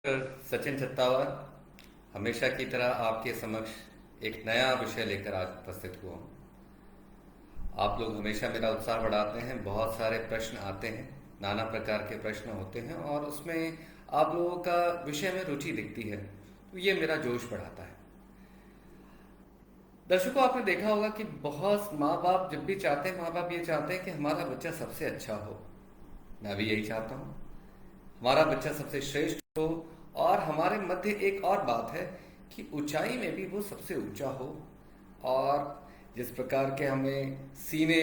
सचिन छत्तावर हमेशा की तरह आपके समक्ष एक नया विषय लेकर आज उपस्थित हुआ हूँ। आप लोग हमेशा मेरा उत्साह बढ़ाते हैं, बहुत सारे प्रश्न आते हैं, नाना प्रकार के प्रश्न होते हैं और उसमें आप लोगों का विषय में रुचि दिखती है, तो ये मेरा जोश बढ़ाता है। दर्शकों, आपने देखा होगा कि बहुत माँ बाप जब भी चाहते हैं, माँ बाप ये चाहते हैं कि हमारा बच्चा सबसे अच्छा हो। मैं भी यही चाहता हूँ, हमारा बच्चा सबसे श्रेष्ठ हो। और हमारे मध्य एक और बात है कि ऊंचाई में भी वो सबसे ऊंचा हो। और जिस प्रकार के हमें सीने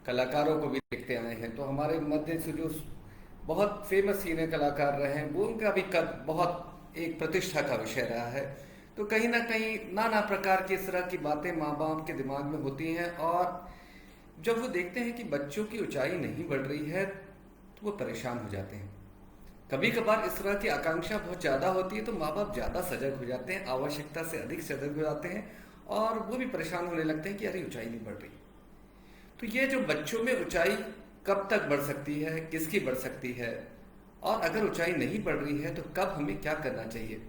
कलाकारों को भी देखते आए हैं, तो हमारे मध्य से जो बहुत फेमस सीने कलाकार रहे हैं, वो उनका भी कद बहुत एक प्रतिष्ठा का विषय रहा है। तो कहीं ना कहीं नाना प्रकार की इस तरह की बातें माँ बाप के दिमाग में होती हैं, और जब वो देखते हैं कि बच्चों की ऊंचाई नहीं बढ़ रही है तो वो परेशान हो जाते हैं। कभी कभार इस तरह की आकांक्षा बहुत ज्यादा होती है, तो माँ बाप ज्यादा सजग हो जाते हैं, आवश्यकता से अधिक सजग हो जाते हैं, और वो भी परेशान होने लगते हैं कि अरे ऊंचाई नहीं बढ़ रही। तो ये जो बच्चों में ऊंचाई कब तक बढ़ सकती है, किसकी बढ़ सकती है, और अगर ऊंचाई नहीं बढ़ रही है तो कब हमें क्या करना चाहिए,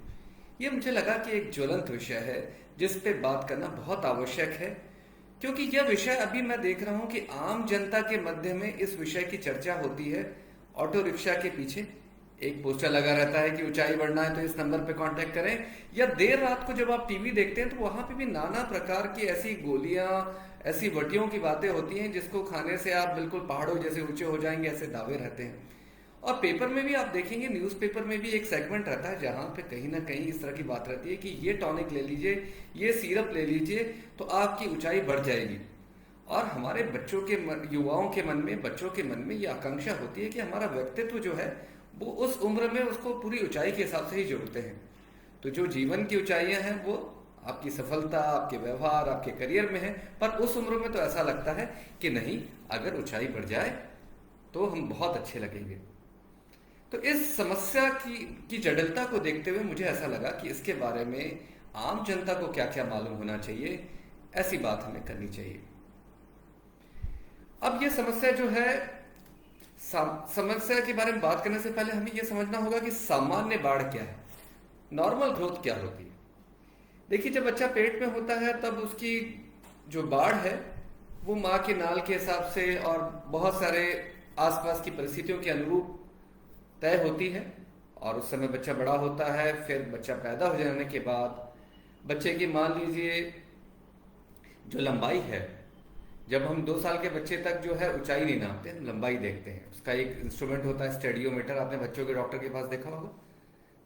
ये मुझे लगा कि एक ज्वलंत विषय है जिस पे बात करना बहुत आवश्यक है। क्योंकि यह विषय अभी मैं देख रहा हूं कि आम जनता के मध्य में इस विषय की चर्चा होती है। ऑटो रिक्शा के पीछे एक पोस्टर लगा रहता है कि ऊंचाई बढ़ना है तो इस नंबर पे कांटेक्ट करें। या देर रात को जब आप टीवी देखते हैं तो वहां पे भी नाना प्रकार की ऐसी गोलियां, ऐसी वटियों की बातें होती हैं जिसको खाने से आप बिल्कुल पहाड़ों जैसे ऊंचे हो जाएंगे, ऐसे दावे रहते हैं। और पेपर में भी आप देखेंगे, न्यूज़पेपर में भी एक सेगमेंट रहता है जहां पे कहीं ना कहीं इस तरह की बात रहती है कि ये टॉनिक ले लीजिए, ये सिरप ले लीजिए तो आपकी ऊंचाई बढ़ जाएगी। और हमारे बच्चों के युवाओं के मन में, बच्चों के मन में ये आकांक्षा होती है कि हमारा व्यक्तित्व जो है वो उस उम्र में उसको पूरी ऊंचाई के हिसाब से ही जोड़ते हैं। तो जो जीवन की ऊंचाइयां हैं वो आपकी सफलता, आपके व्यवहार, आपके करियर में है, पर उस उम्र में तो ऐसा लगता है कि नहीं, अगर ऊंचाई बढ़ जाए तो हम बहुत अच्छे लगेंगे। तो इस समस्या की जटिलता को देखते हुए मुझे ऐसा लगा कि इसके बारे में आम जनता को क्या क्या मालूम होना चाहिए, ऐसी बात हमें करनी चाहिए। अब ये समस्या जो है, समस्या के बारे में बात करने से पहले हमें यह समझना होगा कि सामान्य बाढ़ क्या है, नॉर्मल ग्रोथ क्या होती है। देखिए, जब बच्चा पेट में होता है तब उसकी जो बाढ़ है वो माँ के नाल के हिसाब से और बहुत सारे आसपास की परिस्थितियों के अनुरूप तय होती है। और उस समय बच्चा बड़ा होता है, फिर बच्चा पैदा हो जाने के बाद बच्चे की मान लीजिए जो लंबाई है, जब हम 2 साल के बच्चे तक जो है ऊंचाई नहीं नापते, हम लंबाई देखते हैं। उसका एक इंस्ट्रूमेंट होता है स्टेडियोमीटर, आपने बच्चों के डॉक्टर के पास देखा होगा।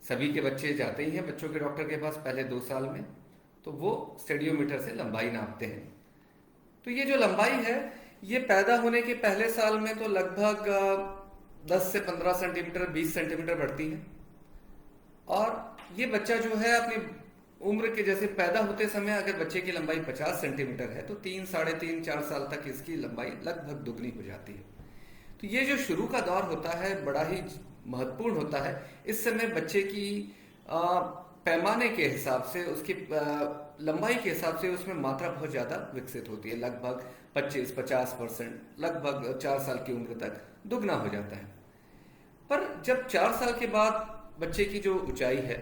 सभी के बच्चे जाते ही हैं बच्चों के डॉक्टर के पास पहले 2 साल में, तो वो स्टेडियोमीटर से लंबाई नापते हैं। तो ये जो लंबाई है, ये पैदा होने के पहले साल में तो लगभग 10 से 15 सेंटीमीटर, 20 सेंटीमीटर बढ़ती है। और ये बच्चा जो है अपनी उम्र के, जैसे पैदा होते समय अगर बच्चे की लंबाई 50 सेंटीमीटर है तो 3, 3.5, 4 साल तक इसकी लंबाई लगभग दुगनी हो जाती है। तो ये जो शुरू का दौर होता है बड़ा ही महत्वपूर्ण होता है। इस समय बच्चे की पैमाने के हिसाब से, उसकी लंबाई के हिसाब से उसमें मात्रा बहुत ज़्यादा विकसित होती है, लगभग 25-50%, लगभग 4 साल की उम्र तक दुगना हो जाता है। पर जब 4 साल के बाद बच्चे की जो ऊंचाई है,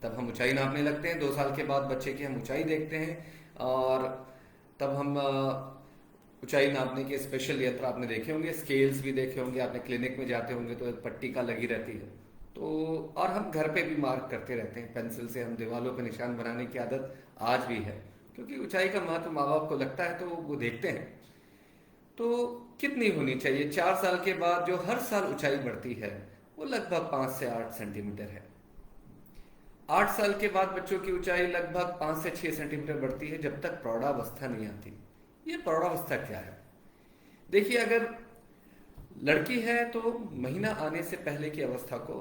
तब हम ऊंचाई नापने लगते हैं। 2 साल के बाद बच्चे की हम ऊंचाई देखते हैं, और तब हम ऊंचाई नापने के स्पेशल यंत्र आपने देखे होंगे, स्केल्स भी देखे होंगे, आपने क्लिनिक में जाते होंगे तो एक पट्टी का लगी रहती है। तो और हम घर पे भी मार्क करते रहते हैं, पेंसिल से हम दीवारों पे निशान बनाने की आदत आज भी है, क्योंकि ऊंचाई का महत्व माँ बाप को लगता है तो वो देखते हैं। तो कितनी होनी चाहिए? 4 साल के बाद जो हर साल ऊंचाई बढ़ती है वो लगभग 5 से 8 सेंटीमीटर है। 8 साल के बाद बच्चों की ऊंचाई लगभग 5 से 6 सेंटीमीटर बढ़ती है, जब तक प्रौढ़ावस्था नहीं आती। ये प्रौढ़ावस्था क्या है? देखिए, अगर लड़की है तो महीना आने से पहले की अवस्था को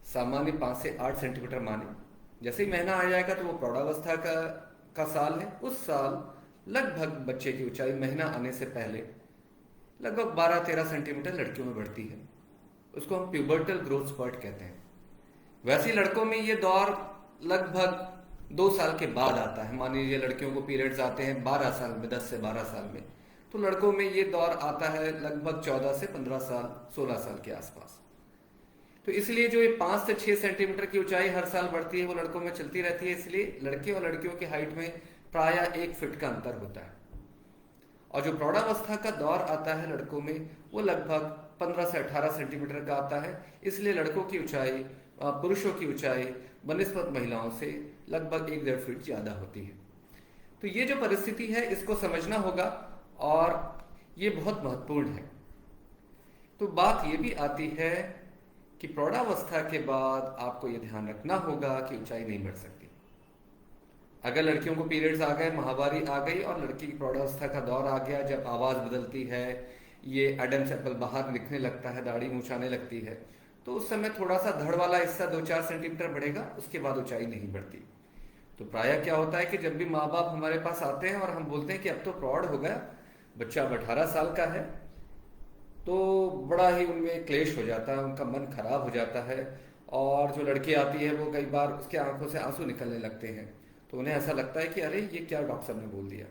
सामान्य 5 से 8 सेंटीमीटर माने। जैसे ही महीना आ जाएगा तो वो प्रौढ़ावस्था का साल है। उस साल लगभग बच्चे की ऊंचाई महीना आने से पहले लगभग 12-13 सेंटीमीटर लड़कियों में बढ़ती है। उसको हम प्यूबर्टल ग्रोथ स्पर्ट कहते हैं। वैसे लड़कों में ये दौर लगभग 2 साल के बाद आता है। मान लीजिए लड़कियों को पीरियड्स आते हैं 12 साल में, 10 से 12 साल में, तो लड़कों में ये दौर आता है लगभग 14 से 15 साल, 16 साल के आसपास। तो इसलिए जो ये 5 से 6 सेंटीमीटर की ऊंचाई हर साल बढ़ती है वो लड़कों में चलती रहती है, इसलिए लड़के और लड़कियों की हाइट में प्राय 1 फीट का अंतर होता है। और जो प्रौढ़ावस्था का दौर आता है लड़कों में वो लगभग 15 से 18 सेंटीमीटर का आता है, इसलिए लड़कों की ऊंचाई पुरुषों की ऊंचाई बनिस्बत महिलाओं से लगभग 1-1.5 फीट ज्यादा होती है। तो ये जो परिस्थिति है इसको समझना होगा और ये बहुत महत्वपूर्ण है। तो बात ये भी आती है कि प्रौढ़ावस्था के बाद आपको ये ध्यान रखना होगा कि ऊंचाई नहीं बढ़ सकती। अगर लड़कियों को पीरियड्स आ गए, माहवारी आ गई और लड़की की प्रौढ़ावस्था का दौर आ गया, जब आवाज बदलती है, ये एडम्स एप्पल बाहर दिखने लगता है, दाढ़ी मूछाने लगती है, तो उस समय थोड़ा सा धड़ वाला हिस्सा 2-4 सेंटीमीटर बढ़ेगा, उसके बाद ऊंचाई नहीं बढ़ती। तो प्रायः क्या होता है कि जब भी माँ बाप हमारे पास आते हैं और हम बोलते हैं कि अब तो प्रौढ़ हो गया, बच्चा अब 18 साल का है, तो बड़ा ही उनमें क्लेश हो जाता है, उनका मन खराब हो जाता है। और जो लड़की आती है वो कई बार उसके आंखों से आंसू निकलने लगते हैं, तो उन्हें ऐसा लगता है कि अरे ये क्या डॉक्टर साहब ने बोल दिया।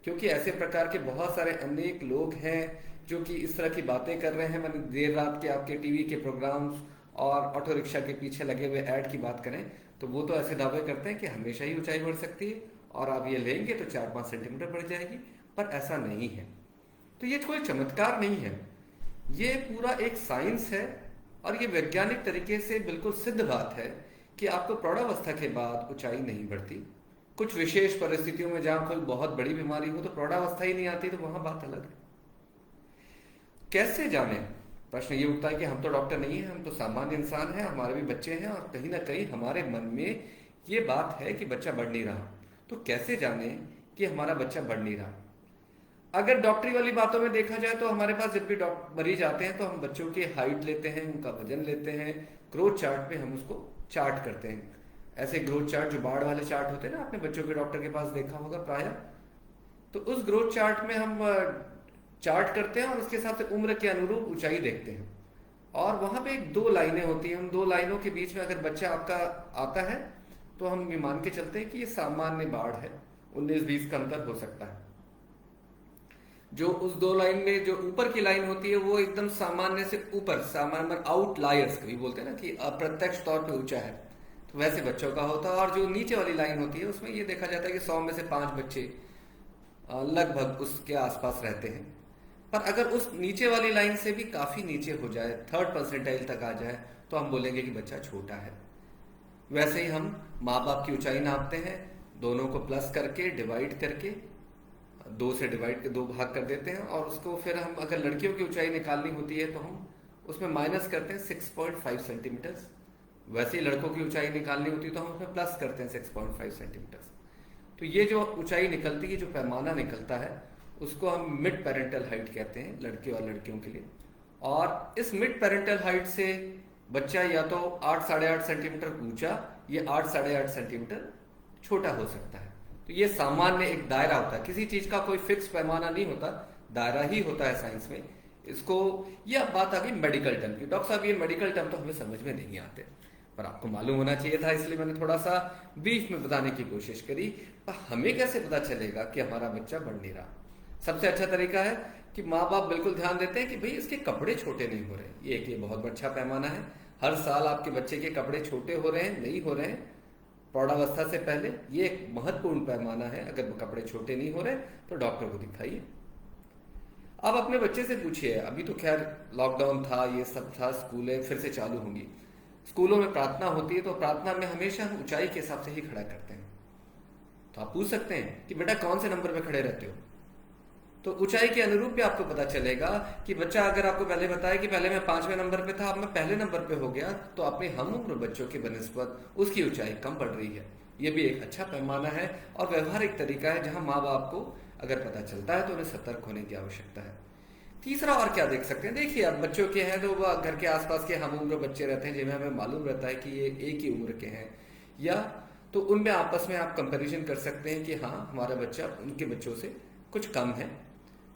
क्योंकि ऐसे प्रकार के बहुत सारे अनेक लोग हैं जो कि इस तरह की बातें कर रहे हैं। मैंने देर रात के आपके टीवी के प्रोग्राम्स और ऑटो रिक्शा के पीछे लगे हुए ऐड की बात करें तो वो तो ऐसे दावे करते हैं कि हमेशा ही ऊंचाई बढ़ सकती है और आप ये लेंगे तो 4-5 सेंटीमीटर बढ़ जाएगी, पर ऐसा नहीं है। तो ये कोई चमत्कार नहीं है, ये पूरा एक साइंस है और ये वैज्ञानिक तरीके से बिल्कुल सिद्ध बात है कि आपको प्रौढ़ावस्था के बाद ऊंचाई नहीं बढ़ती। कुछ विशेष परिस्थितियों में जहां कोई बहुत बड़ी बीमारी हो तो प्रौढ़ावस्था ही नहीं आती, तो वहां बात अलग है। कैसे जाने? प्रश्न ये उठता है कि हम तो डॉक्टर नहीं है, हम तो सामान्य इंसान हैं, हमारे भी बच्चे हैं और कहीं ना कहीं हमारे मन में ये बात है कि बच्चा बढ़ नहीं रहा। तो कैसे जाने कि हमारा बच्चा बढ़ नहीं रहा? अगर डॉक्टरी वाली बातों में देखा जाए तो हमारे पास जब भी मरीज आते हैं तो हम बच्चों की हाइट लेते हैं, उनका वजन लेते हैं, ग्रोथ चार्ट पे हम उसको चार्ट करते हैं। ऐसे ग्रोथ चार्ट जो बाढ़ वाले चार्ट होते हैं ना, आपने बच्चों के डॉक्टर के पास देखा होगा प्राय, तो उस ग्रोथ चार्ट में हम चार्ट करते हैं और उसके हिसाब से उम्र के अनुरूप ऊंचाई देखते हैं। और वहां पे 2 लाइनें होती हैं, उन 2 लाइनों के बीच में अगर बच्चा आपका आता है तो हम ये मान के चलते हैं कि ये सामान्य बाढ़ है, 19-20 का अंतर हो सकता है। जो उस 2 लाइन में जो ऊपर की लाइन होती है वो एकदम सामान्य से ऊपर, सामान्य आउटलायर्स कभी बोलते हैं ना कि अप्रत्यक्ष तौर पे ऊंचा है, तो वैसे बच्चों का होता है। और जो नीचे वाली लाइन होती है उसमें ये देखा जाता है कि 100 में से 5 बच्चे लगभग उसके आसपास रहते हैं। पर अगर उस नीचे वाली लाइन से भी काफी नीचे हो जाए, 3rd परसेंटाइल तक आ जाए, तो हम बोलेंगे कि बच्चा छोटा है। वैसे ही हम माँ बाप की ऊंचाई नापते हैं, दोनों को प्लस करके डिवाइड करके 2 से डिवाइड के 2 भाग कर देते हैं और उसको फिर हम अगर लड़कियों की ऊंचाई निकालनी होती है तो हम उसमें माइनस करते हैं 6.5 सेंटीमीटर। वैसे ही लड़कों की ऊंचाई निकालनी होती है तो हम उसमें प्लस करते हैं 6.5 सेंटीमीटर। तो ये जो ऊंचाई निकलती है, जो पैमाना निकलता है, उसको हम मिड पेरेंटल हाइट कहते हैं लड़के और लड़कियों के लिए। और इस मिड पेरेंटल हाइट से बच्चा या तो 8-8.5 सेंटीमीटर ऊंचा या 8-8.5 सेंटीमीटर छोटा हो सकता है। तो ये सामान्य एक दायरा होता है, किसी चीज का कोई फिक्स पैमाना नहीं होता, दायरा ही होता है साइंस में। इसको, यह बात आ गई मेडिकल टर्म की। डॉक्टर साहब ये मेडिकल टर्म तो हमें समझ में नहीं आते, पर आपको मालूम होना चाहिए था, इसलिए मैंने थोड़ा सा ब्रीफ में बताने की कोशिश करी। पर हमें कैसे पता चलेगा कि हमारा बच्चा बढ़ नहीं रहा? सबसे अच्छा तरीका है कि माँ बाप बिल्कुल ध्यान देते हैं कि भाई इसके कपड़े छोटे नहीं हो रहे। ये बहुत अच्छा पैमाना है। हर साल आपके बच्चे के कपड़े छोटे हो रहे हैं, नहीं हो रहे हैं प्रौढ़ावस्था से पहले, ये एक महत्वपूर्ण पैमाना है। अगर कपड़े छोटे नहीं हो रहे तो डॉक्टर को दिखाइए। अब अपने बच्चे से पूछिए, अभी तो खैर लॉकडाउन था, ये सब था, स्कूलें फिर से चालू होंगी। स्कूलों में प्रार्थना होती है तो प्रार्थना में हमेशा हम ऊंचाई के हिसाब से ही खड़ा करते हैं। तो आप पूछ सकते हैं कि बेटा कौन से नंबर पे खड़े रहते हो, तो ऊंचाई के अनुरूप भी आपको पता चलेगा कि बच्चा अगर आपको पहले बताया कि पहले मैं 5वें नंबर पे था, अब मैं पहले नंबर पे हो गया, तो अपने हम उम्र बच्चों की बनिस्बत उसकी ऊंचाई कम बढ़ रही है। ये भी एक अच्छा पैमाना है और व्यवहारिक तरीका है जहां माँ बाप को अगर पता चलता है तो उन्हें सतर्क होने की आवश्यकता है। तीसरा और क्या देख सकते हैं, देखिए अब बच्चों के हैं तो घर के आसपास के हम उम्र बच्चे रहते हैं जिन्हें हमें मालूम रहता है कि ये एक ही उम्र के हैं, या तो उनमें आपस में आप कंपैरिजन कर सकते हैं कि हाँ हमारा बच्चा उनके बच्चों से कुछ कम है।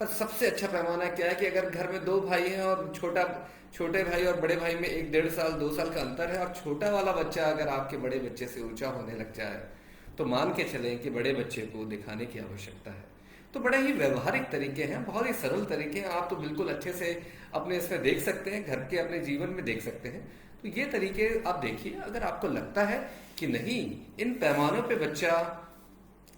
पर सबसे अच्छा पैमाना क्या है कि अगर घर में 2 भाई हैं और छोटे भाई और बड़े भाई में 1-1.5 साल 2 साल का अंतर है और छोटा वाला बच्चा अगर आपके बड़े बच्चे से ऊंचा होने लग जाए तो मान के चलें कि बड़े बच्चे को दिखाने की आवश्यकता है। तो बड़े ही व्यवहारिक तरीके हैं, बहुत ही सरल तरीके हैं, आप तो बिल्कुल अच्छे से अपने इसमें देख सकते हैं, घर के अपने जीवन में देख सकते हैं। तो ये तरीके आप देखिए। अगर आपको लगता है कि नहीं, इन पैमानों पे बच्चा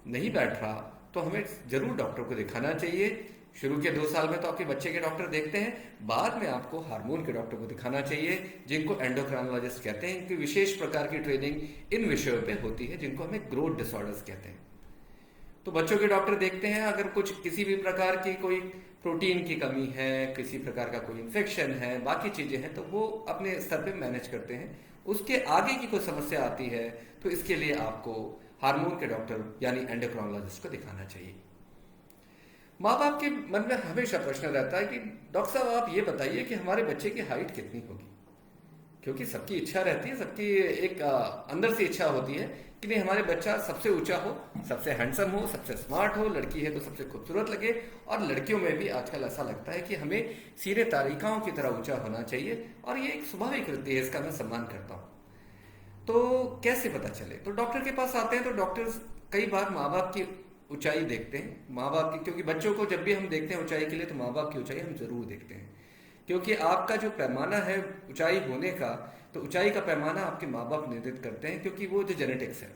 नहीं बैठ रहा, तो हमें जरूर डॉक्टर को दिखाना चाहिए। शुरू के 2 साल में तो आपके बच्चे के डॉक्टर देखते हैं, बाद में आपको हार्मोन के डॉक्टर को दिखाना चाहिए, जिनको एंडोक्राइनोलॉजिस्ट कहते हैं। इनकी विशेष प्रकार की ट्रेनिंग इन विषयों पे होती है, जिनको हमें ग्रोथ डिसऑर्डर्स कहते हैं। तो बच्चों के डॉक्टर देखते हैं, अगर कुछ किसी भी प्रकार की कोई प्रोटीन की कमी है, किसी प्रकार का कोई इन्फेक्शन है, बाकी चीजें हैं, तो वो अपने स्तर पे मैनेज करते हैं। उसके आगे की कोई समस्या आती है तो इसके लिए आपको हार्मोन के डॉक्टर यानी एंडोक्राइनोलॉजिस्ट को दिखाना चाहिए। माँ बाप के मन में हमेशा प्रश्न रहता है कि डॉक्टर साहब आप ये बताइए कि हमारे बच्चे की हाइट कितनी होगी, क्योंकि सबकी इच्छा रहती है, सबकी एक अंदर से इच्छा होती है कि नहीं हमारे बच्चा सबसे ऊंचा हो, सबसे हैंडसम हो, सबसे स्मार्ट हो, लड़की है तो सबसे खूबसूरत लगे, और लड़कियों में भी आजकल ऐसा लगता है कि हमें सीरे तारिकाओं की तरह ऊंचा होना चाहिए, और ये एक स्वाभाविक वृत्ति है, इसका मैं सम्मान करता हूँ। तो कैसे पता चले? तो डॉक्टर के पास आते हैं, तो डॉक्टर कई बार माँ बाप की ऊंचाई देखते हैं, माँ बाप की, क्योंकि बच्चों को जब भी हम देखते हैं ऊंचाई के लिए, तो माँ बाप की ऊंचाई हम जरूर देखते हैं, क्योंकि आपका जो पैमाना है ऊंचाई होने का, तो ऊंचाई का पैमाना आपके माँ बाप निर्धारित करते हैं, क्योंकि वो जो जेनेटिक्स है।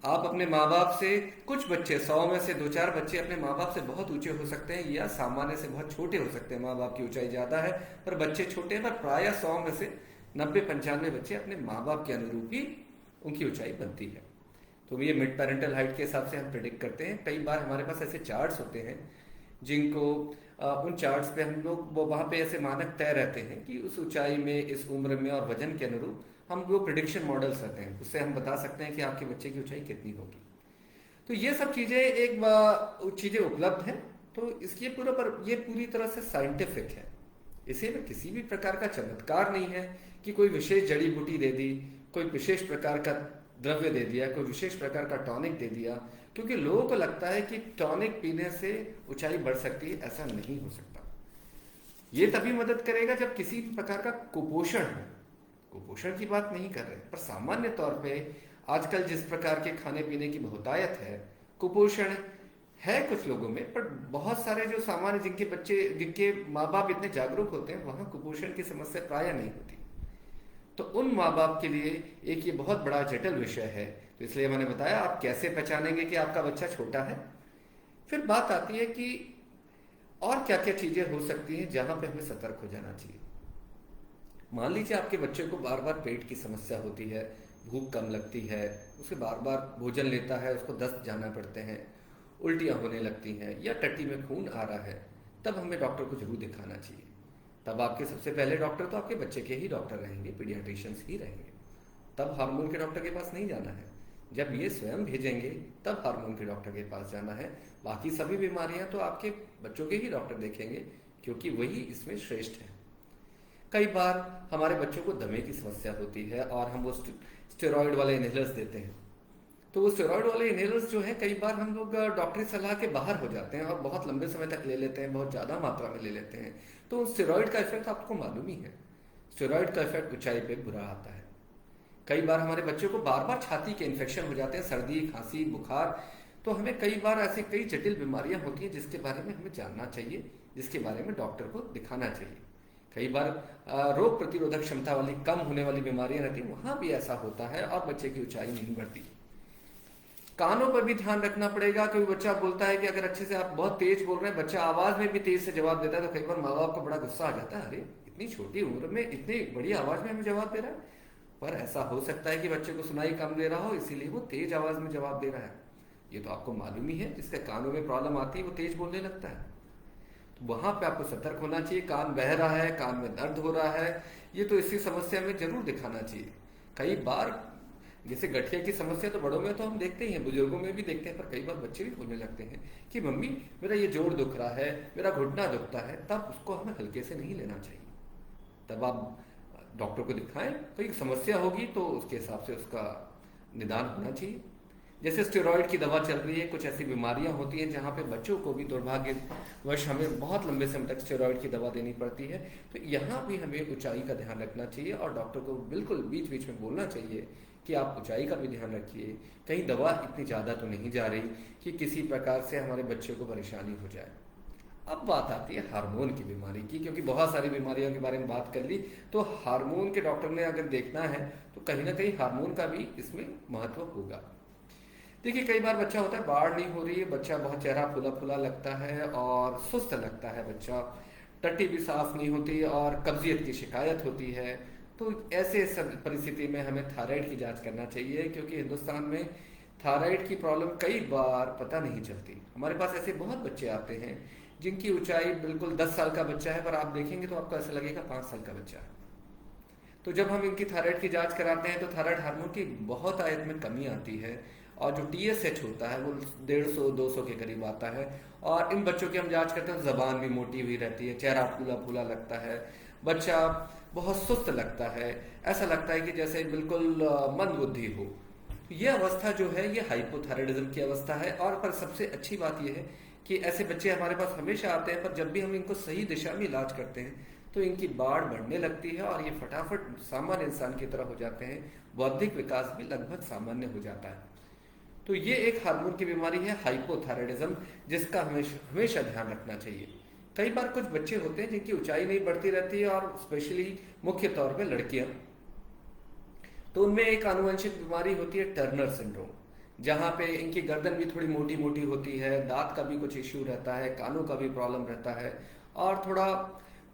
आप अपने माँ बाप से, कुछ बच्चे 100 में से 2-4 बच्चे अपने माँ बाप से बहुत ऊंचे हो सकते हैं, या सामान्य से बहुत छोटे हो सकते हैं। माँ बाप की ऊंचाई ज्यादा है पर बच्चे छोटे हैं, पर प्राय 100 में से 90-95 बच्चे अपने माँ बाप के अनुरूप ही उनकी ऊंचाई बनती है। तो ये मिड पेरेंटल हाइट के हिसाब से हम प्रिडिक्ट करते हैं। कई बार हमारे पास ऐसे चार्ट्स होते हैं जिनको उन चार्ट्स पे हम लोग वो वहाँ पे ऐसे मानक तय रहते हैं कि उस ऊंचाई में, इस उम्र में और वजन के अनुरूप हम वो प्रिडिक्शन मॉडल्स रहते हैं, उससे हम बता सकते हैं कि आपके बच्चे की ऊंचाई कितनी होगी। तो ये सब चीजें चीजें उपलब्ध हैं। तो इसकी ये पूरी तरह से साइंटिफिक है, इसे में किसी भी प्रकार का चमत्कार नहीं है कि कोई विशेष जड़ी बूटी दे दी, कोई विशेष प्रकार का द्रव्य दे दिया, कोई विशेष प्रकार का टॉनिक दे दिया, क्योंकि लोगों को लगता है कि टॉनिक पीने से ऊंचाई बढ़ सकती है। ऐसा नहीं हो सकता। ये तभी मदद करेगा जब किसी प्रकार का कुपोषण हो। कुपोषण की बात नहीं कर रहे, पर सामान्य तौर पे आजकल जिस प्रकार के खाने पीने की बहुतायत है, कुपोषण है कुछ लोगों में, पर बहुत सारे जो सामान्य जिनके माँ बाप इतने जागरूक होते हैं, वहां कुपोषण की समस्या प्राय नहीं होती। तो उन माँ बाप के लिए एक ये बहुत बड़ा जटिल विषय है। तो इसलिए मैंने बताया आप कैसे पहचानेंगे कि आपका बच्चा छोटा है। फिर बात आती है कि और क्या क्या चीजें हो सकती हैं जहां पे हमें सतर्क हो जाना चाहिए। मान लीजिए आपके बच्चे को बार बार पेट की समस्या होती है, भूख कम लगती है, उसे बार बार भोजन लेता है, उसको दस्त जाना पड़ते हैं, उल्टियां होने लगती हैं, या टट्टी में खून आ रहा है, तब हमें डॉक्टर को जरूर दिखाना चाहिए। तब आपके सबसे पहले डॉक्टर तो आपके बच्चे के ही डॉक्टर रहेंगे, पीडियाट्रिशियंस ही रहेंगे। तब हार्मोन के डॉक्टर के पास नहीं जाना है। जब ये स्वयं भेजेंगे तब हार्मोन के डॉक्टर के पास जाना है। बाकी सभी बीमारियां तो आपके बच्चों के ही डॉक्टर देखेंगे, क्योंकि वही इसमें श्रेष्ठ है। कई बार हमारे बच्चों को दमे की समस्या होती है और हम वो स्टेरॉइड वाले इनहेलर्स देते हैं। तो वो स्टेरॉइड वाले इनहेलर्स जो है, कई बार हम लोग डॉक्टरी सलाह के बाहर हो जाते हैं और बहुत लंबे समय तक ले लेते हैं, बहुत ज्यादा मात्रा में ले लेते हैं। तो स्टेरॉइड का इफेक्ट आपको मालूम ही है, स्टेरॉइड का इफेक्ट ऊंचाई पे बुरा आता है। कई बार हमारे बच्चों को बार बार छाती के इन्फेक्शन हो जाते हैं, सर्दी, खांसी, बुखार। तो हमें कई बार ऐसी कई जटिल बीमारियां होती हैं जिसके बारे में हमें जानना चाहिए, जिसके बारे में डॉक्टर को दिखाना चाहिए। कई बार रोग प्रतिरोधक क्षमता वाली, कम होने वाली बीमारियां रहती हैं, वहां भी ऐसा होता है और बच्चे की ऊंचाई नहीं बढ़ती। कानों पर भी ध्यान रखना पड़ेगा, क्योंकि बच्चा बोलता है कि अगर अच्छे से आप बहुत तेज बोल रहे हैं, बच्चा आवाज में भी तेज से जवाब देता है, तो कई बार माँ बाप को बड़ा गुस्सा आ जाता है, अरे इतनी छोटी उम्र में इतनी बड़ी आवाज में हमें जवाब दे रहा है। पर ऐसा हो सकता है कि बच्चे को सुनाई कम दे रहा हो, इसीलिए वो तेज आवाज में जवाब दे रहा है। ये तो आपको मालूम ही है, जिसके कानों में प्रॉब्लम आती है वो तेज बोलने लगता है। तो वहां पे आपको सतर्क होना चाहिए। कान बह रहा है, कान में दर्द हो रहा है, ये तो इसी समस्या में जरूर दिखाना चाहिए। कई बार जैसे गठिया की समस्या तो बड़ों में तो हम देखते ही हैं, बुजुर्गों में भी देखते हैं, पर कई बार बच्चे भी बोलने लगते हैं कि मम्मी मेरा ये जोड़ दुख रहा है, मेरा घुटना दुखता है। तब उसको हमें हल्के से नहीं लेना चाहिए। तब आप डॉक्टर को दिखाएं, कोई समस्या होगी तो उसके हिसाब से उसका निदान होना चाहिए। जैसे स्टेरॉइड की दवा चल रही है, कुछ ऐसी बीमारियां होती हैं जहां पे बच्चों को भी दुर्भाग्यवश हमें बहुत लंबे समय तक स्टेरॉइड की दवा देनी पड़ती है। तो यहाँ भी हमें ऊंचाई का ध्यान रखना चाहिए और डॉक्टर को बिल्कुल बीच बीच में बोलना चाहिए कि आप ऊंचाई का भी ध्यान रखिए, कहीं दवा इतनी ज़्यादा तो नहीं जा रही कि किसी प्रकार से हमारे बच्चे को परेशानी हो जाए। अब बात आती है हार्मोन की बीमारी की, क्योंकि बहुत सारी बीमारियों के बारे में बात कर ली, तो हार्मोन के डॉक्टर ने अगर देखना है तो कहीं ना कहीं हार्मोन का भी इसमें महत्व होगा। देखिए, कई बार बच्चा होता है बाढ़ नहीं हो रही है, बच्चा बहुत चेहरा फूला फूला लगता है और सुस्त लगता है बच्चा, टट्टी भी साफ नहीं होती और कब्जियत की शिकायत होती है। तो ऐसे सब परिस्थिति में हमें थायराइड की जांच करना चाहिए, क्योंकि हिंदुस्तान में थायराइड की प्रॉब्लम कई बार पता नहीं चलती। हमारे पास ऐसे बहुत बच्चे आते हैं जिनकी ऊंचाई बिल्कुल 10 साल का बच्चा है, पर आप देखेंगे तो आपको ऐसा लगेगा 5 साल का बच्चा है। तो जब हम इनकी थायराइड की जांच कराते हैं तो थायराइड हार्मोन की बहुत आयत में कमी आती है, और जो TSH होता है वो 150-200 के करीब आता है। और इन बच्चों की हम जांच करते हैं तो जबान भी मोटी हुई रहती है, चेहरा फूला फूला लगता है, बच्चा बहुत सुस्त लगता है, ऐसा लगता है कि जैसे बिल्कुल मंद बुद्धि हो। ये अवस्था जो है ये हाइपोथायराइडिज्म की अवस्था है। और पर सबसे अच्छी बात यह है कि ऐसे बच्चे हमारे पास हमेशा आते हैं, पर जब भी हम इनको सही दिशा में इलाज करते हैं तो इनकी बाढ़ बढ़ने लगती है और ये फटाफट सामान्य इंसान की तरह हो जाते हैं, बौद्धिक विकास भी लगभग सामान्य हो जाता है। तो ये एक हार्मोन की बीमारी है हाइपोथायराइडिज्म, जिसका हमेशा हमेशा ध्यान रखना चाहिए। कई बार कुछ बच्चे होते हैं जिनकी ऊंचाई नहीं बढ़ती रहती है, और स्पेशली मुख्य तौर पे लड़कियां, तो उनमें एक आनुवंशिक बीमारी होती है टर्नर सिंड्रोम, जहां पे इनकी गर्दन भी थोड़ी मोटी मोटी होती है, दांत का भी कुछ इश्यू रहता है, कानों का भी प्रॉब्लम रहता है, और थोड़ा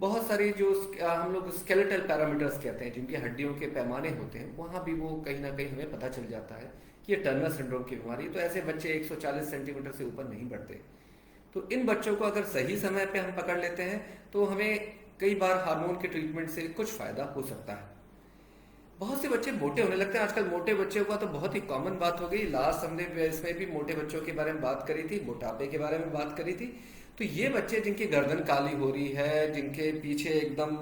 बहुत सारी जो हम लोग स्केलेटल पैरामीटर्स कहते हैं, जिनकी हड्डियों के पैमाने होते हैं, वहां भी वो कहीं ना कहीं हमें पता चल जाता है कि ये टर्नर सिंड्रोम की बीमारी। तो ऐसे बच्चे 140 सेंटीमीटर से ऊपर नहीं बढ़ते। तो इन बच्चों को अगर सही समय पे हम पकड़ लेते हैं तो हमें कई बार हार्मोन के ट्रीटमेंट से कुछ फायदा हो सकता है। बहुत से बच्चे मोटे होने लगते हैं आजकल। मोटे बच्चों का तो बहुत ही कॉमन बात हो गई। लास्ट हमने इसमें भी मोटे बच्चों के बारे में बात करी थी, मोटापे के बारे में बात करी थी। तो ये बच्चे जिनकी गर्दन काली हो रही है, जिनके पीछे एकदम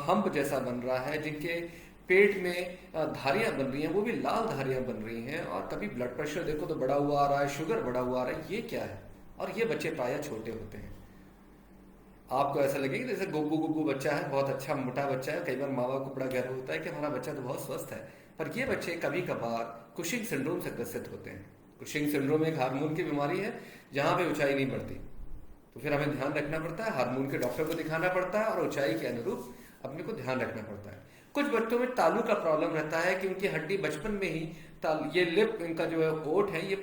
हम्प जैसा बन रहा है, जिनके पेट में धारियां बन रही हैं, वो भी लाल धारियां बन रही हैं, और कभी ब्लड प्रेशर देखो तो बढ़ा हुआ आ रहा है, शुगर बढ़ा हुआ आ रहा है, ये क्या है? और ये बच्चे प्रायः छोटे होते हैं। आपको ऐसा लगेगा जैसे गुब्बू गुब्बू बच्चा है, बहुत अच्छा मोटा बच्चा है। कई बार माँ बाप को बड़ा गर्व होता है कि हमारा बच्चा तो बहुत स्वस्थ है, पर ये बच्चे कभी कभार कुशिंग सिंड्रोम से ग्रसित होते हैं। कुशिंग सिंड्रोम एक हार्मोन की बीमारी है जहां पे ऊंचाई नहीं बढ़ती, तो फिर हमें ध्यान रखना पड़ता है, हार्मोन के डॉक्टर को दिखाना पड़ता है, और ऊंचाई के अनुरूप अपने को ध्यान रखना पड़ता है। कुछ बच्चों में तालू का प्रॉब्लम रहता है कि उनकी हड्डी बचपन में ही ये लिप, इनका जो है ओठ है, ये